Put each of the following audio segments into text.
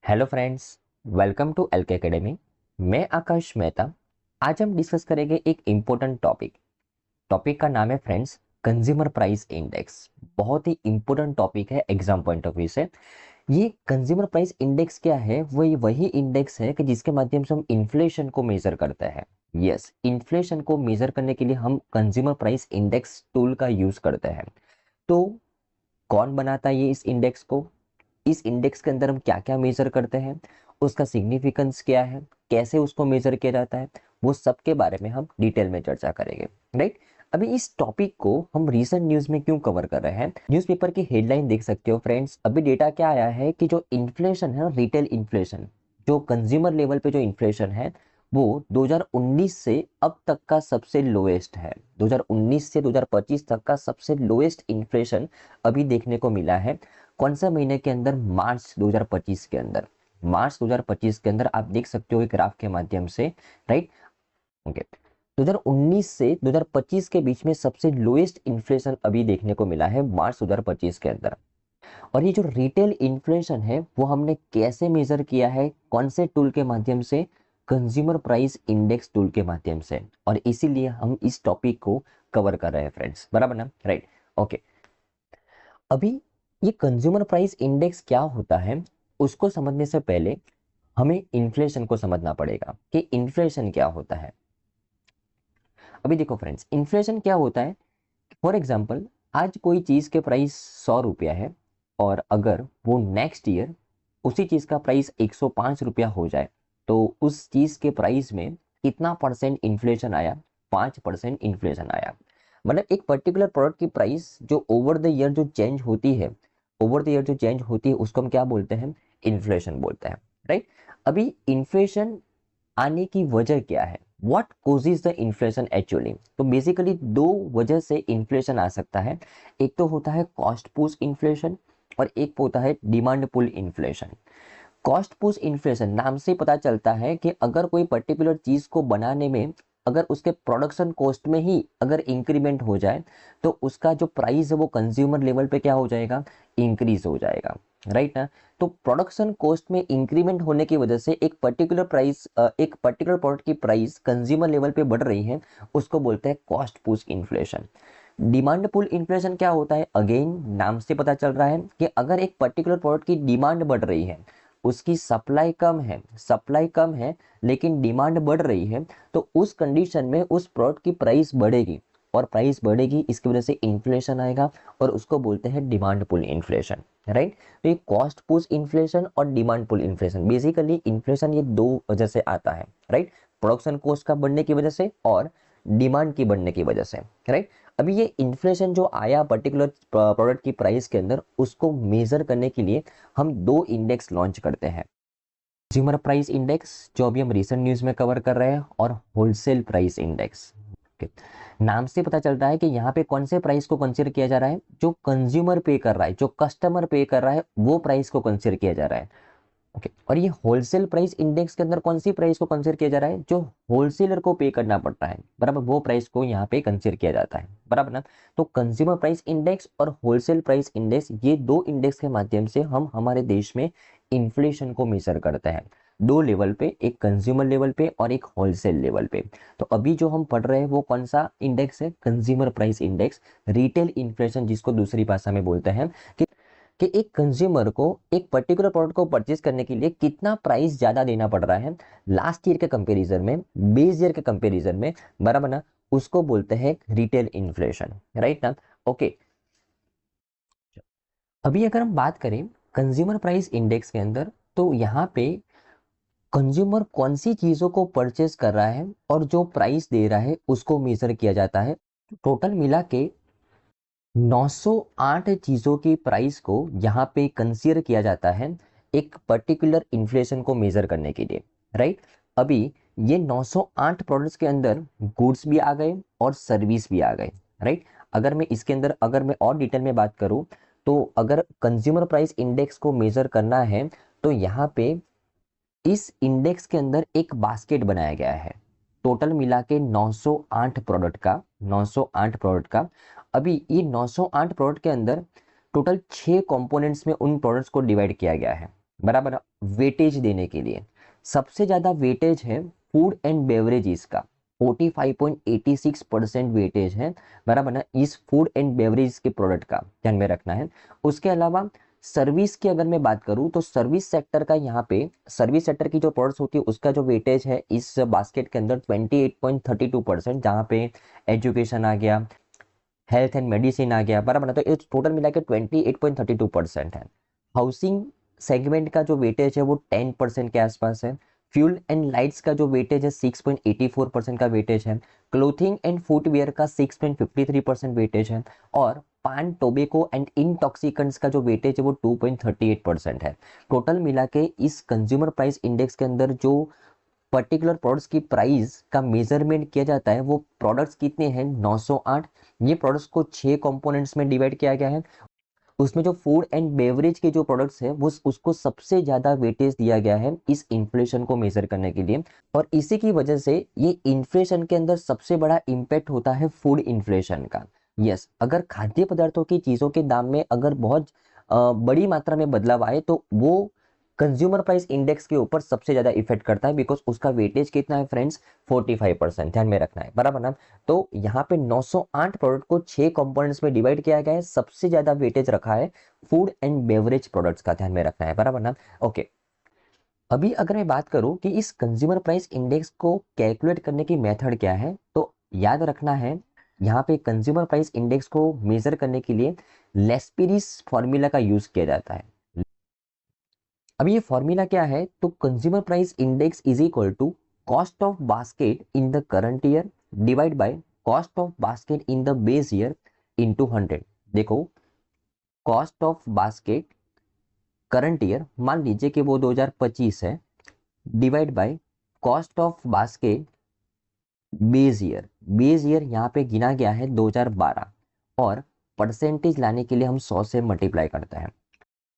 Hello friends, welcome to LK academy. मैं आकाश मेहता। आज हम डिस्कस करेंगे एक इम्पोर्टेंट टॉपिक। टॉपिक का नाम है फ्रेंड्स कंज्यूमर प्राइस इंडेक्स। बहुत ही इंपॉर्टेंट टॉपिक है एग्जाम पॉइंट ऑफ व्यू से। ये कंज्यूमर प्राइस इंडेक्स क्या है? वो वही इंडेक्स है कि जिसके माध्यम से हम इन्फ्लेशन को मेजर करते हैं। यस, इन्फ्लेशन को मेजर करने के लिए हम कंज्यूमर प्राइस इंडेक्स टूल का यूज करते हैं। तो कौन बनाता है ये इस इंडेक्स को? इस इंडेक्स के अंदर हम क्या क्या मेजर करते हैं, उसका सिग्निफिकेंस क्या है, कैसे उसको मेजर किया जाता है, वो सब के बारे में हम डिटेल में चर्चा करेंगे। राइट। अभी इस टॉपिक को हम रीसेंट न्यूज में क्यों कवर कर रहे हैं? न्यूज़पेपर की हेडलाइन देख सकते हो फ्रेंड्स। अभी डेटा क्या आया है कि जो इन्फ्लेशन है ना, रिटेल इन्फ्लेशन, जो कंज्यूमर लेवल पे जो इन्फ्लेशन है, वो 2019 से अब तक का सबसे लोएस्ट है। 2019 से 2025 तक का सबसे लोएस्ट इन्फ्लेशन अभी देखने को मिला है। कौन से महीने के अंदर? मार्च 2025 के अंदर। मार्च 2025 के अंदर आप देख सकते हो एक ग्राफ के माध्यम से। राइट। ओके। 2019 से 2025 के बीच में सबसे लोएस्ट इन्फ्लेशन अभी देखने को मिला है मार्च 2025 के अंदर। और ये जो रिटेल इन्फ्लेशन है वो हमने कैसे मेजर किया है? कौन से टूल के माध्यम से? कंज्यूमर प्राइस इंडेक्स टूल के माध्यम से। और इसीलिए हम इस टॉपिक को कवर कर रहे हैं फ्रेंड्स, बराबर ना? राइट। ओके। अभी ये कंज्यूमर प्राइस इंडेक्स क्या होता है, उसको समझने से पहले हमें इन्फ्लेशन को समझना पड़ेगा कि इन्फ्लेशन क्या होता है। अभी देखो फ्रेंड्स, इन्फ्लेशन क्या होता है? फॉर एग्जांपल, आज कोई चीज के प्राइस 100 रुपया है, और अगर वो नेक्स्ट ईयर उसी चीज का प्राइस 105 रुपया हो जाए, तो उस चीज के प्राइस में कितना परसेंट इन्फ्लेशन आया? 5% इन्फ्लेशन आया। मतलब एक पर्टिकुलर प्रोडक्ट की प्राइस जो ओवर द ईयर जो चेंज होती है, ओवर द ईयर जो चेंज होती है, उसको हम क्या बोलते हैं? इन्फ्लेशन बोलते हैं। राइट। अभी इन्फ्लेशन आने की वजह क्या है? What causes the inflation actually? तो बेसिकली दो वजह से इन्फ्लेशन आ सकता है। एक तो होता है कॉस्ट पुश इन्फ्लेशन, और एक होता है demand pull inflation. Cost push inflation नाम से पता चलता है कि अगर कोई पर्टिकुलर चीज को बनाने में, अगर उसके प्रोडक्शन कॉस्ट में ही अगर इंक्रीमेंट हो जाए, तो उसका जो प्राइस है वो कंज्यूमर लेवल पे क्या हो जाएगा? इंक्रीज हो जाएगा। राइट ना? तो प्रोडक्शन कॉस्ट में इंक्रीमेंट होने की वजह से एक पर्टिकुलर प्राइस, एक पर्टिकुलर प्रोडक्ट की प्राइस कंज्यूमर लेवल पे बढ़ रही है, उसको बोलते हैं cost push inflation. Demand pull inflation क्या होता है? अगेन नाम से पता चल रहा है कि अगर एक पर्टिकुलर प्रोडक्ट की डिमांड बढ़ रही है, उसकी सप्लाई कम है, सप्लाई कम है लेकिन डिमांड बढ़ रही है, तो उस कंडीशन में उस प्रोडक्ट की प्राइस बढ़ेगी, और प्राइस बढ़ेगी इसकी वजह से इन्फ्लेशन आएगा, और उसको बोलते हैं डिमांड पुल इन्फ्लेशन। राइट। तो ये कॉस्ट पुश इन्फ्लेशन और demand pull inflation, basically inflation ये दो वजह से आता है। राइट। प्रोडक्शन कॉस्ट का बढ़ने की वजह से और डिमांड की बढ़ने की वजह से। राइट। अभी ये इन्फ्लेशन जो आया पर्टिकुलर प्रोडक्ट की प्राइस के अंदर, उसको मेजर करने के लिए हम दो इंडेक्स लॉन्च करते हैं। कंज्यूमर प्राइस इंडेक्स जो अभी हम रिसेंट न्यूज में कवर कर रहे हैं, और होलसेल प्राइस इंडेक्स। नाम से पता चलता है कि यहाँ पे कौन से प्राइस को कंसीडर किया जा रहा है? जो कंज्यूमर पे कर रहा है, जो कस्टमर पे कर रहा है, वो प्राइस को कंसीडर किया जा रहा है। ओके। और ये होलसेल प्राइस इंडेक्स के अंदर कौन सी प्राइस को कंसीडर किया जा रहा है? जो होलसेलर को पे करना पड़ता है, बराबर, वो प्राइस को यहाँ पे कंसीडर किया जाता है, बराबर ना? तो कंज्यूमर प्राइस इंडेक्स और होलसेल प्राइस इंडेक्स, ये दो इंडेक्स के माध्यम से हम हमारे देश में इन्फ्लेशन को मेजर करते हैं। दो लेवल पे, एक कंज्यूमर लेवल पे और एक होलसेल लेवल पे। तो अभी जो हम पढ़ रहे हैं वो कौन सा इंडेक्स है? Consumer price index. Retail inflation जिसको दूसरी भाषा में बोलते हैं, कि एक कंज्यूमर को एक पर्टिकुलर प्रोडक्ट को परचेज करने के लिए कितना प्राइस ज्यादा देना पड़ रहा है लास्ट ईयर के कंपैरिजन में, बेस ईयर के कंपैरिजन में, बराबर ना? उसको बोलते हैं रिटेल इन्फ्लेशन। राइट ना? ओके। अभी अगर हम बात करें कंज्यूमर प्राइस इंडेक्स के अंदर, तो यहाँ पे कंज्यूमर कौन सी चीजों को परचेज कर रहा है और जो प्राइस दे रहा है उसको मेजर किया जाता है। टोटल मिला के 908 चीजों की प्राइस को यहाँ पे कंसीडर किया जाता है एक पर्टिकुलर इन्फ्लेशन को मेजर करने के लिए। राइट। अभी ये 908 प्रोडक्ट्स के अंदर गुड्स भी आ गए और सर्विस भी आ गए। राइट। अगर मैं इसके अंदर, अगर मैं और डिटेल में बात करूं, तो अगर कंज्यूमर प्राइस इंडेक्स को मेजर करना है, तो यहाँ पे इस इंडेक्स के अंदर एक बास्केट बनाया गया है, टोटल मिला के 908 प्रोडक्ट का, 908 प्रोडक्ट का। अभी ये 908 प्रोडक्ट के अंदर टोटल 6 कंपोनेंट्स में उन प्रोडक्ट्स को डिवाइड किया गया है। बराबर ना, वेटेज देने के लिए सबसे ज्यादा वेटेज है फूड एंड बेवरेजेस का, 45.86% वेटेज है, बराबर ना, इस फूड एंड बेवरेज के प्रोडक्ट का ध्यान में रखना है। उसके अलावा सर्विस की अगर मैं बात करूं तो सर्विस सेक्टर का, यहाँ पे सर्विस सेक्टर की जो प्रोडक्ट्स होती है उसका जो वेटेज है इस बास्केट के अंदर 28.32%, जहाँ पे एजुकेशन आ गया, हेल्थ एंड मेडिसिन आ गया, बराबर ना, तो इस टोटल मिला के 28.32% है। हाउसिंग सेगमेंट का जो वेटेज है वो 10% के आसपास है। फ्यूल एंड लाइट्स का जो वेटेज है 6.84% का वेटेज है। क्लोथिंग एंड फुटवेयर का 6.53% वेटेज है। और पान, टोबैको एंड इंटॉक्सिकेंट्स का जो वेटेज है वो 2.38% है। टोटल मिला के इस कंज्यूमर प्राइस इंडेक्स के अंदर जो पर्टिकुलर प्रोडक्ट्स की प्राइस का मेजरमेंट किया जाता है वो प्रोडक्ट्स कितने हैं, 908। ये प्रोडक्ट्स को 6 कंपोनेंट्स में डिवाइड किया गया है। उसमें जो फूड एंड बेवरेज के जो प्रोडक्ट्स है वो उसको सबसे ज्यादा वेटेज दिया गया है इस इन्फ्लेशन को मेजर करने के लिए। और इसी की वजह से ये इन्फ्लेशन के अंदर सबसे बड़ा इम्पैक्ट होता है फूड इन्फ्लेशन का। यस, अगर खाद्य पदार्थों की चीजों के दाम में अगर बहुत बड़ी मात्रा में बदलाव आए तो वो कंज्यूमर प्राइस इंडेक्स के ऊपर सबसे ज्यादा इफेक्ट करता है, बिकॉज उसका वेटेज कितना है फ्रेंड्स, 45%, ध्यान में रखना है, बराबर ना। तो यहाँ पे 908 प्रोडक्ट को 6 कंपोनेंट्स में डिवाइड किया गया है, सबसे ज्यादा वेटेज रखा है फूड एंड बेवरेज प्रोडक्ट्स का, ध्यान में रखना है, बराबर ना। ओके, अभी अगर मैं बात करूं कि इस कंज्यूमर प्राइस इंडेक्स को कैलकुलेट करने की मेथड क्या है, तो याद रखना है यहाँ पे कंज्यूमर प्राइस इंडेक्स को मेजर करने के लिए लेस्पिरिस फॉर्मूला का यूज किया जाता है। अब ये फॉर्मूला क्या है, तो consumer price index is equal to cost of basket in the current year divide by cost of basket in the base year into 100। देखो, cost of basket current year मान लीजिए कि वो 2025 है, divide by cost of basket base year, base year यहाँ पे गिना गया है 2012, और परसेंटेज लाने के लिए हम 100 से मल्टीप्लाई करते हैं।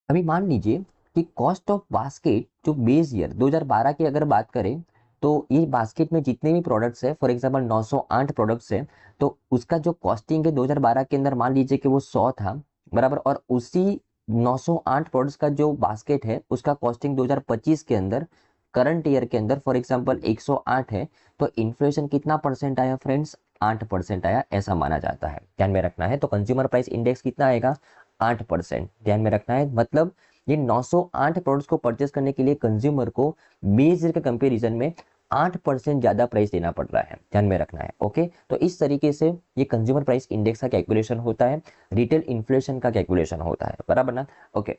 अभी मान लीजिए कि कॉस्ट ऑफ बास्केट जो बेस ईयर 2012 की अगर बात करें, तो ये बास्केट में जितने भी प्रोडक्ट्स है, फॉर एग्जांपल 908 प्रोडक्ट्स है, तो उसका जो कॉस्टिंग है 2012 के अंदर मान लीजिए कि वो 100 था, बराबर, और उसी 908 प्रोडक्ट्स का जो बास्केट है उसका कॉस्टिंग 2025 के अंदर, करंट ईयर के अंदर फॉर एग्जांपल 108 है, तो इन्फ्लेशन कितना परसेंट आया फ्रेंड्स, 8% आया, ऐसा माना जाता है, ध्यान में रखना है। तो कंज्यूमर प्राइस इंडेक्स कितना आएगा, 8%, ध्यान में रखना है। मतलब ये 908 प्रोडक्ट्स को परचेस करने के लिए कंज्यूमर को बेस ईयर के कंपैरिजन में 8% ज्यादा प्राइस देना पड़ रहा है, ध्यान में रखना है। ओके, तो इस तरीके से ये कंज्यूमर प्राइस इंडेक्स का कैलकुलेशन होता है, रिटेल इन्फ्लेशन का कैलकुलेशन होता है, बराबर ना। ओके,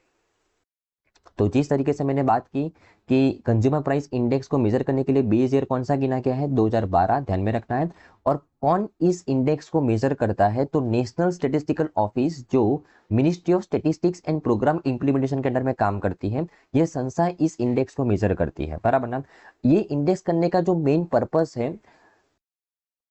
तो जिस तरीके से मैंने बात की कि कंज्यूमर प्राइस इंडेक्स को मेजर करने के लिए बेस ईयर कौन सा गिना गया है, 2012, ध्यान में रखना है। और कौन इस इंडेक्स को मेजर करता है, तो नेशनल स्टेटिस्टिकल ऑफिस जो ministry of statistics and programme implementation के अंडर में काम करती है, यह संस्था इस इंडेक्स को मेजर करती है, बराबर ना। ये इंडेक्स करने का जो मेन पर्पस है,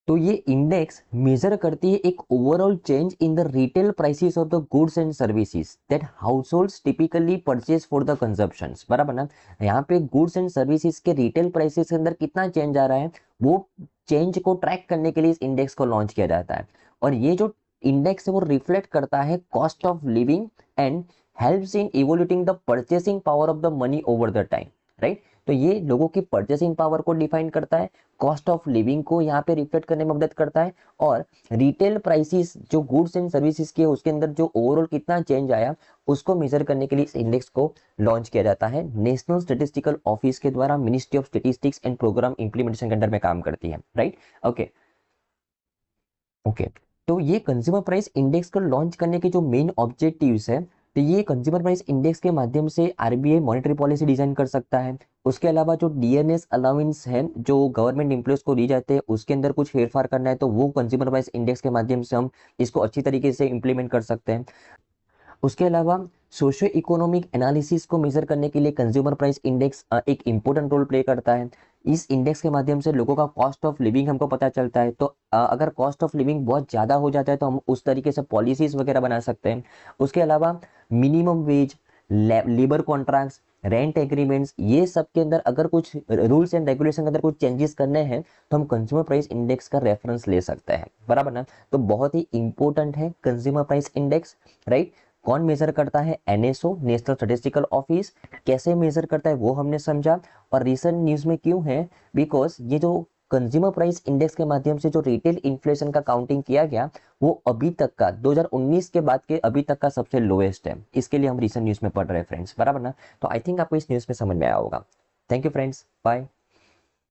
तो ये इंडेक्स मेजर करती है एक overall change in the retail prices of the goods and services that households typically purchase for the consumptions, बराबर ना। यहाँ पे गुड्स एंड सर्विसेज के रिटेल प्राइसेस के अंदर कितना चेंज आ रहा है, वो चेंज को ट्रैक करने के लिए इस इंडेक्स को लॉन्च किया जाता है। और ये जो इंडेक्स है वो रिफ्लेक्ट करता है cost of living and helps in evaluating the purchasing power of the money over the time, right. तो ये लोगों की परचेसिंग पावर को डिफाइन करता है, कॉस्ट ऑफ लिविंग को यहाँ पे रिफ्लेक्ट करने में मदद करता है, और रिटेल प्राइसेस जो गुड्स एंड सर्विसेज के उसके अंदर जो ओवरऑल कितना चेंज आया उसको मेजर करने के लिए इस इंडेक्स को लॉन्च किया जाता है, नेशनल स्टेटिस्टिकल ऑफिस के द्वारा, ministry of statistics and programme implementation के अंडर में काम करती है, राइट। ओके ओके, तो ये कंज्यूमर प्राइस इंडेक्स को लॉन्च करने के जो मेन ऑब्जेक्टिव्स है, तो ये कंज्यूमर प्राइस इंडेक्स के माध्यम से आरबीआई मॉनेटरी पॉलिसी डिजाइन कर सकता है। उसके अलावा जो डीएनएस अलाउंस है जो गवर्नमेंट एम्प्लॉयज को दी जाते हैं उसके अंदर कुछ फेरफार करना है, तो वो कंज्यूमर प्राइस इंडेक्स के माध्यम से हम इसको अच्छी तरीके से इंप्लीमेंट कर सकते हैं। उसके अलावा सोशियो इकोनॉमिक एनालिसिस को मेजर करने के लिए कंज्यूमर प्राइस इंडेक्स एक इंपॉर्टेंट रोल प्ले करता है। इस इंडेक्स के माध्यम से लोगों का कॉस्ट ऑफ लिविंग हमको पता चलता है, तो अगर कॉस्ट ऑफ लिविंग बहुत ज़्यादा हो जाता है तो हम उस तरीके से पॉलिसीज वगैरह बना सकते हैं। उसके अलावा minimum wage, labour contracts, rent agreements, ये सब के अंदर अगर कुछ रूल्स एंड रेगुलेशन के अंदर कुछ चेंजेस करने हैं तो हम कंज्यूमर प्राइस इंडेक्स का रेफरेंस ले सकते हैं, बराबर ना। तो बहुत ही इंपॉर्टेंट है कंज्यूमर प्राइस इंडेक्स, राइट। कौन मेजर करता है? NSO, national statistical office. कैसे मेजर करता है वो हमने समझा। और रिसेंट न्यूज में क्यों है? बिकॉज ये जो कंज्यूमर प्राइस इंडेक्स के माध्यम से जो रिटेल इन्फ्लेशन का काउंटिंग किया गया, वो अभी तक का 2019 के बाद के अभी तक का सबसे लोएस्ट है। इसके लिए हम रिसेंट न्यूज में पढ़ रहे हैं फ्रेंड्स, बराबर ना? तो आई थिंक आपको इस न्यूज में समझ में आया होगा। Thank you friends, bye.